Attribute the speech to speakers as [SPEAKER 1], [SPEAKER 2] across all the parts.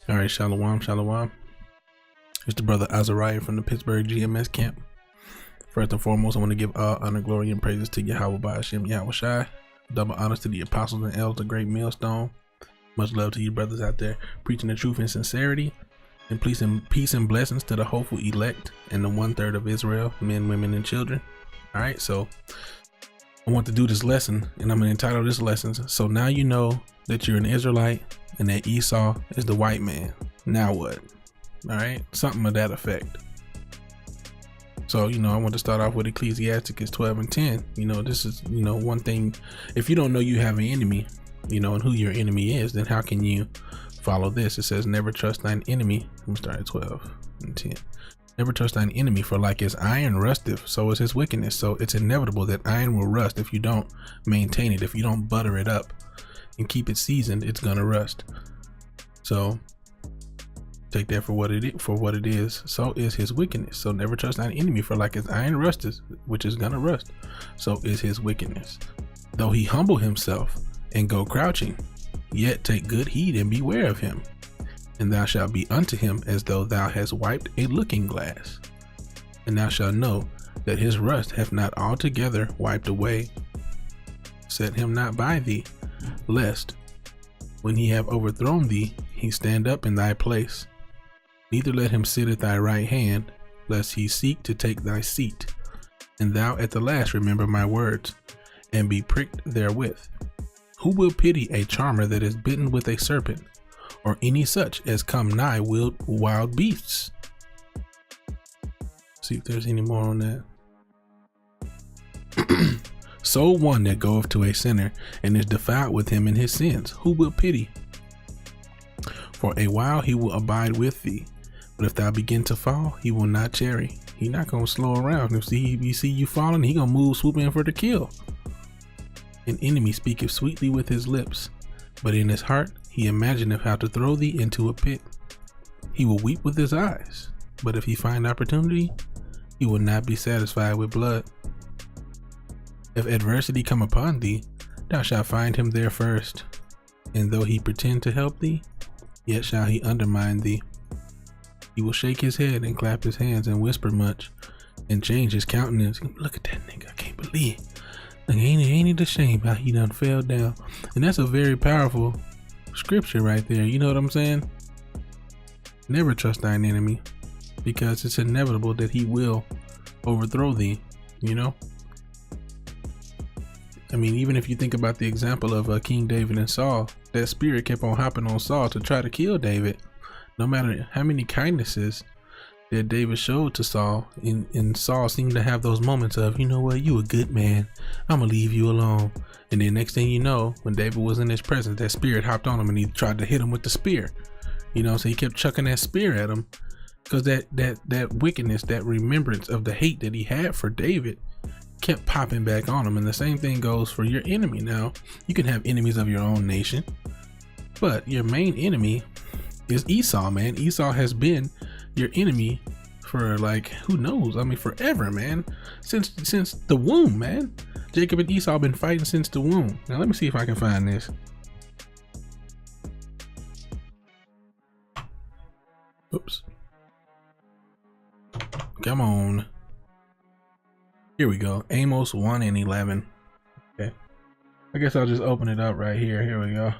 [SPEAKER 1] All right, shalom, shalom. It's the brother Azariah from the Pittsburgh GMS camp. First and foremost, I want to give all honor, glory, and praises to Yahweh Ba'ashem Yahushai. Double honors to the apostles and elders, the great millstone. Much love to you brothers out there preaching the truth in sincerity. And peace and blessings to the hopeful elect and the 1/3 of Israel, men, women, and children. All right, so I want to do this lesson, and I'm going to entitle this lesson. So now you know that you're an Israelite and that Esau is the white man. Now what? All right, something of that effect. So, I want to start off with Ecclesiasticus 12:10. This is, one thing. If you don't know you have an enemy, and who your enemy is, then how can you follow this? It says, never trust thine enemy. Let me start at 12:10. Never trust thine enemy, for like as iron rusteth, so is his wickedness. So it's inevitable that iron will rust if you don't maintain it. If you don't butter it up and keep it seasoned, it's gonna rust. So take that for what it is. So is his wickedness. So never trust thine enemy, for like as iron rusteth, which is gonna rust, so is his wickedness. Though he humble himself and go crouching, yet take good heed and beware of him. And thou shalt be unto him as though thou hast wiped a looking glass. And thou shalt know that his rust hath not altogether wiped away. Set him not by thee, lest, when he have overthrown thee, he stand up in thy place. Neither let him sit at thy right hand, lest he seek to take thy seat. And thou at the last remember my words, and be pricked therewith. Who will pity a charmer that is bitten with a serpent, or any such as come nigh wild beasts? See if there's any more on that. So one that goeth to a sinner and is defiled with him in his sins, who will pity? For a while he will abide with thee, but if thou begin to fall, he will not tarry. He not gonna slow around. If he see you falling, he gonna move, swoop in for the kill. An enemy speaketh sweetly with his lips, but in his heart he imagineth how to throw thee into a pit. He will weep with his eyes, but if he find opportunity, he will not be satisfied with blood. If adversity come upon thee, thou shalt find him there first, and though he pretend to help thee, yet shall he undermine thee. He will shake his head and clap his hands and whisper much, and change his countenance. Look at that nigga, I can't believe. Like, ain't it a shame how he done fell down? And that's a very powerful scripture right there. You know what I'm saying? Never trust thine enemy, because it's inevitable that he will overthrow thee. I mean, even if you think about the example of King David and Saul, that spirit kept on hopping on Saul to try to kill David. No matter how many kindnesses that David showed to Saul, and Saul seemed to have those moments of, you know what, you a good man, I'm gonna leave you alone. And then next thing you know, when David was in his presence, that spirit hopped on him and he tried to hit him with the spear. So he kept chucking that spear at him, because that wickedness, that remembrance of the hate that he had for David kept popping back on him. And the same thing goes for your enemy. Now, you can have enemies of your own nation, but your main enemy is Esau, man. Esau has been your enemy for, like, who knows? I mean, forever, man. Since the womb, man. Jacob and Esau been fighting since the womb. Now let me see if I can find this. Oops. Come on. Here we go. Amos 1:11. Okay. I guess I'll just open it up right here. Here we go.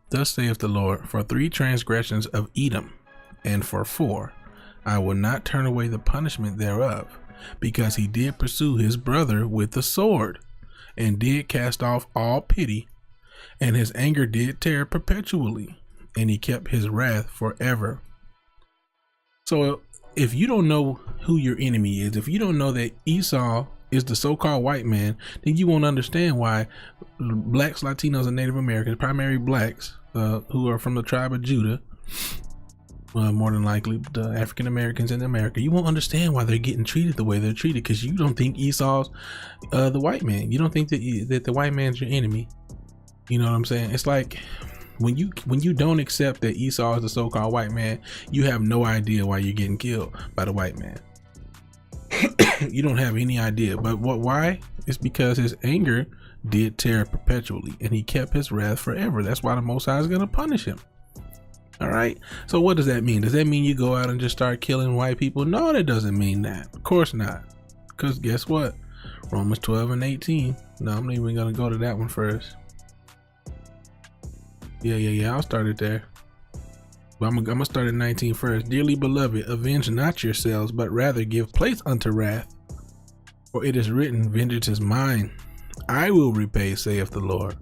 [SPEAKER 1] Thus saith the Lord, for 3 transgressions of Edom, and for 4, I will not turn away the punishment thereof, because he did pursue his brother with the sword, and did cast off all pity, and his anger did tear perpetually, and he kept his wrath forever. So if you don't know who your enemy is, if you don't know that Esau is the so-called white man, then you won't understand why blacks, Latinos, and Native Americans, primary blacks, who are from the tribe of Judah, more than likely the African Americans in America, you won't understand why they're getting treated the way they're treated, because you don't think Esau's the white man. You don't think that the white man's your enemy. You know what I'm saying? It's like when you don't accept that Esau is the so-called white man, you have no idea why you're getting killed by the white man. You don't have any idea. But why? It's because his anger did tear perpetually, and he kept his wrath forever. That's why the Most High is going to punish him. All right. So what does that mean? Does that mean you go out and just start killing white people? No, that doesn't mean that. Of course not. Because guess what? Romans 12 and 18. No, I'm not even going to go to that one first. Yeah. I'll start it there. But I'm going to start at 19 first. Dearly beloved, avenge not yourselves, but rather give place unto wrath. For it is written, vengeance is mine. I will repay, saith the Lord.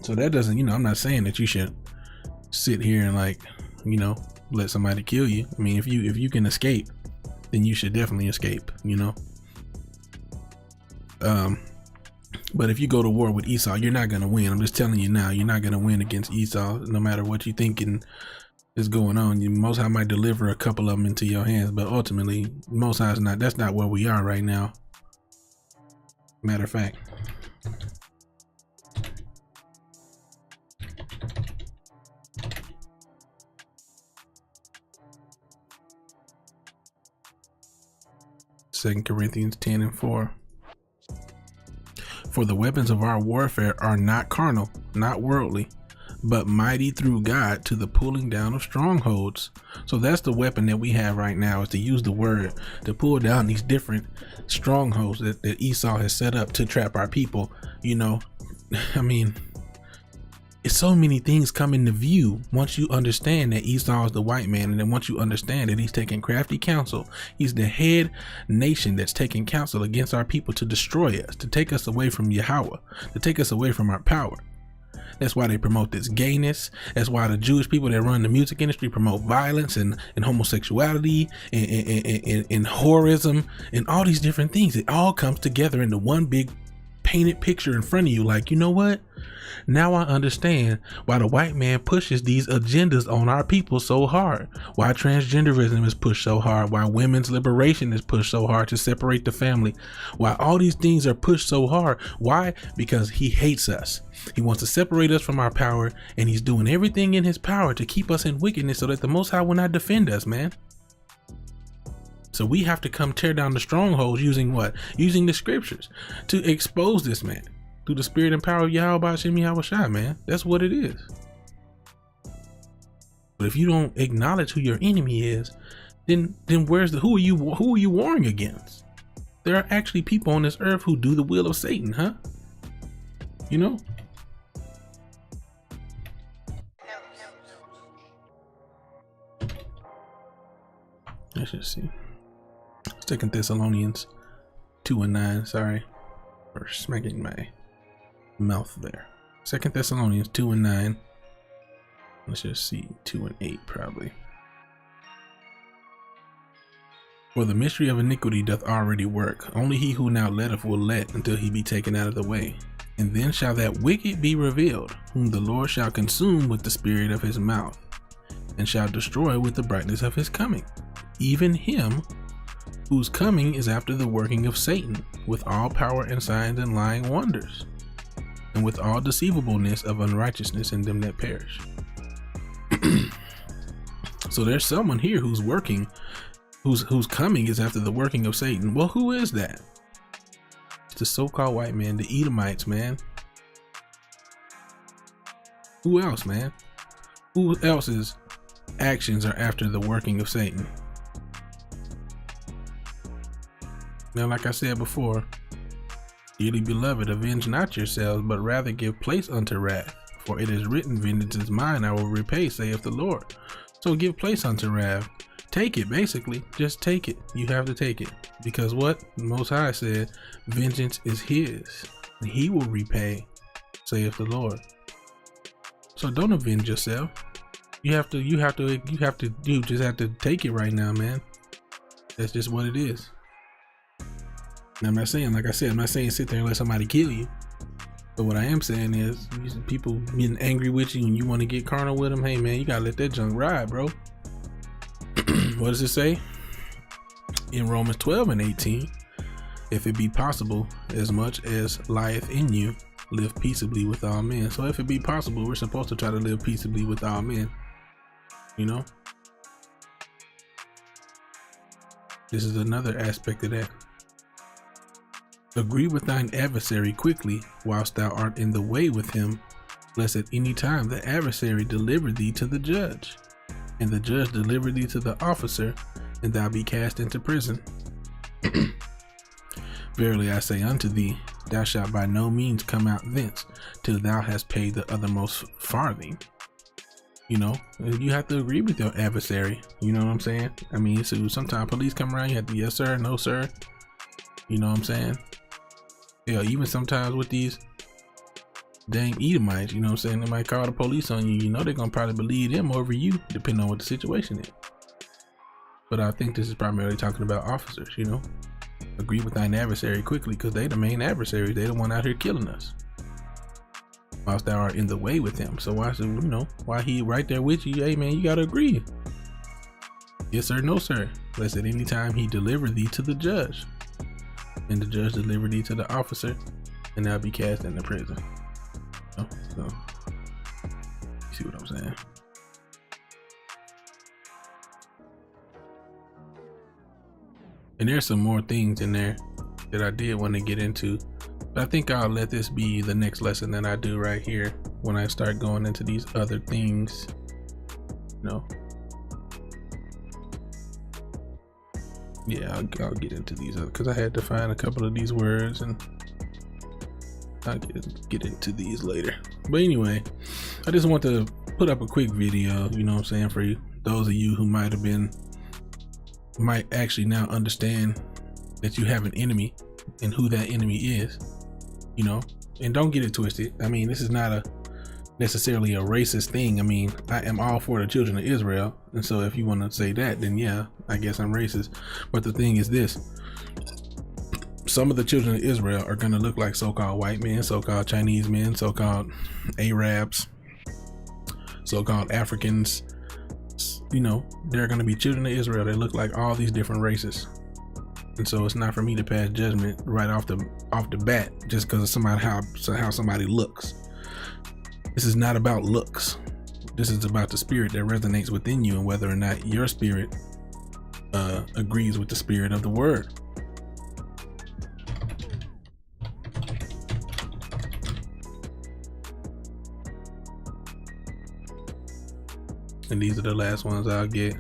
[SPEAKER 1] So that doesn't, I'm not saying that you should sit here and let somebody kill you. I mean, if you can escape, then you should definitely escape, but if you go to war with Esau, you're not going to win. I'm just telling you now, you're not going to win against Esau, no matter what you thinking is going on. Most High might deliver a couple of them into your hands, but ultimately Most High's not, that's not where we are right now. Matter of fact, Second Corinthians 10 and 4. For the weapons of our warfare are not carnal, not worldly, but mighty through God to the pulling down of strongholds. So that's the weapon that we have right now, is to use the word to pull down these different strongholds that Esau has set up to trap our people. I mean, it's so many things come into view once you understand that Esau is the white man, and then once you understand that he's taking crafty counsel, he's the head nation that's taking counsel against our people to destroy us, to take us away from Yahweh, to take us away from our power. That's why they promote this gayness. That's why the Jewish people that run the music industry promote violence and homosexuality and whorism and all these different things. It all comes together into one big painted picture in front of you. Like, you know what? Now I understand why the white man pushes these agendas on our people so hard. Why transgenderism is pushed so hard. Why women's liberation is pushed so hard to separate the family. Why all these things are pushed so hard. Why? Because he hates us. He wants to separate us from our power, and he's doing everything in his power to keep us in wickedness so that the Most High will not defend us, man. So we have to come tear down the strongholds using what? Using the scriptures to expose this man through the spirit and power of Yahweh Hashem Yahweh Shai, man. That's what it is. But if you don't acknowledge who your enemy is, then where's who are you warring against? There are actually people on this earth who do the will of Satan, huh? Let's just see. 2 Thessalonians 2 and 9. Sorry for smacking my mouth there. 2 Thessalonians 2 and 9. Let's just see. 2 and 8 probably. For the mystery of iniquity doth already work. Only he who now letteth will let until he be taken out of the way. And then shall that wicked be revealed, whom the Lord shall consume with the spirit of his mouth, and shall destroy with the brightness of his coming. Even him whose coming is after the working of Satan, with all power and signs and lying wonders, and with all deceivableness of unrighteousness in them that perish. So there's someone here who's working, whose coming is after the working of Satan. Well, who is that? It's the so-called white man, the Edomites, man. Who else, man? Who else's actions are after the working of Satan? Now, like I said before, dearly beloved, avenge not yourselves, but rather give place unto wrath. For it is written, vengeance is mine, I will repay, saith the Lord. So give place unto wrath. Take it, basically. Just take it. You have to take it. Because what? The Most High said, vengeance is his, and he will repay, saith the Lord. So don't avenge yourself. You just have to take it right now, man. That's just what it is. And I'm not saying, like I said, I'm not saying sit there and let somebody kill you. But what I am saying is, people getting angry with you and you want to get carnal with them, hey man, you gotta let that junk ride, bro. What does it say? In Romans 12 and 18, if it be possible, as much as lieth in you, live peaceably with all men. So if it be possible, we're supposed to try to live peaceably with all men. This is another aspect of that. Agree with thine adversary quickly, whilst thou art in the way with him, lest at any time the adversary deliver thee to the judge, and the judge deliver thee to the officer, and thou be cast into prison. Verily I say unto thee, thou shalt by no means come out thence till thou hast paid the othermost farthing. You know, you have to agree with your adversary. You know what I'm saying? I mean, so sometimes police come around, you have to, yes sir, no sir. You know what I'm saying? Yeah, even sometimes with these dang Edomites, you know what I'm saying? They might call the police on you. You know, they're gonna probably believe them over you, depending on what the situation is. But I think this is primarily talking about officers, you know? Agree with thine adversary quickly, because they the main adversaries. They the one out here killing us, whilst thou art in the way with him. So why should, you know, why he right there with you? Hey man, you gotta agree. Yes sir, no sir. Lest at any time he deliver thee to the judge, and the judge deliver thee to the officer, and thou be cast into prison. So, you see what I'm saying? And there's some more things in there that I did want to get into, but I think I'll let this be the next lesson that I do right here when I start going into these other things, you know. Yeah, I'll get into these other, because I had to find a couple of these words, and I'll get into these later. But anyway, I just want to put up a quick video, you know what I'm saying, for you, those of you who might actually now understand that you have an enemy and who that enemy is, you know. And don't get it twisted. I mean, this is not necessarily a racist thing. I mean, I am all for the children of Israel, and so if you want to say that, then yeah, I guess I'm racist. But the thing is this: some of the children of Israel are going to look like so-called white men, so-called Chinese men, so-called Arabs, so-called Africans. You know, they're going to be children of Israel. They look like all these different races, and so it's not for me to pass judgment right off the bat just because of how somebody looks. This is not about looks. This is about the spirit that resonates within you, and whether or not your spirit agrees with the spirit of the word. And these are the last ones I'll get.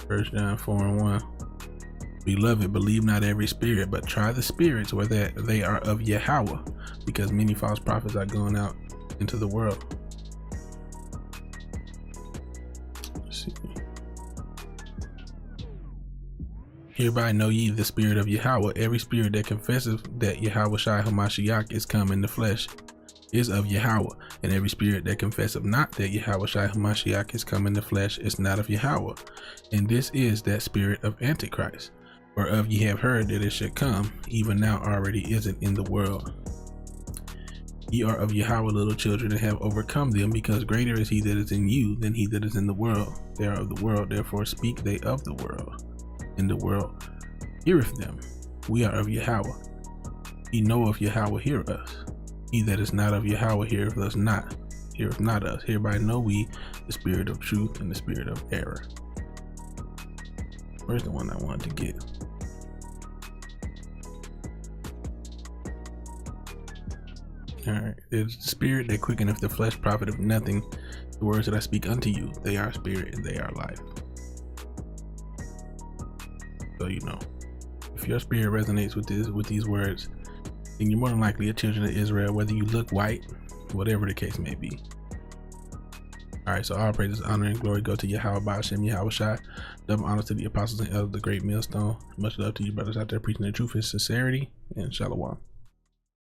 [SPEAKER 1] 1 John 4:1. Beloved, believe not every spirit, but try the spirits whether they are of Yahweh, because many false prophets are going out into the world. Let's see. Hereby know ye the spirit of Yahweh. Every spirit that confesses that Yahweh Shai HaMashiach is come in the flesh is of Yahweh, and every spirit that confesseth not that Yahweh Shai HaMashiach is come in the flesh is not of Yahweh, and this is that spirit of Antichrist, whereof ye have heard that it should come, even now already is it in the world. Ye are of Yahweh, little children, and have overcome them, because greater is he that is in you than he that is in the world. They are of the world, therefore speak they of the world, and the world heareth them. We are of Yahweh. Ye know of Yahweh, hear us. He that is not of Yahweh heareth us not, heareth not us. Hereby know we the spirit of truth and the spirit of error. Where's the one I wanted to get? Alright, it's the spirit that quickeneth the flesh profiteth nothing. The words that I speak unto you, they are spirit and they are life. So you know, if your spirit resonates with these words, then you're more than likely a children of Israel, whether you look white, whatever the case may be. Alright, so all praises, honor, and glory go to Yahweh Ba'ashem, Yahweh Shai. Double honor to the apostles and elders of the great millstone. Much love to you brothers out there preaching the truth in sincerity, and shalom.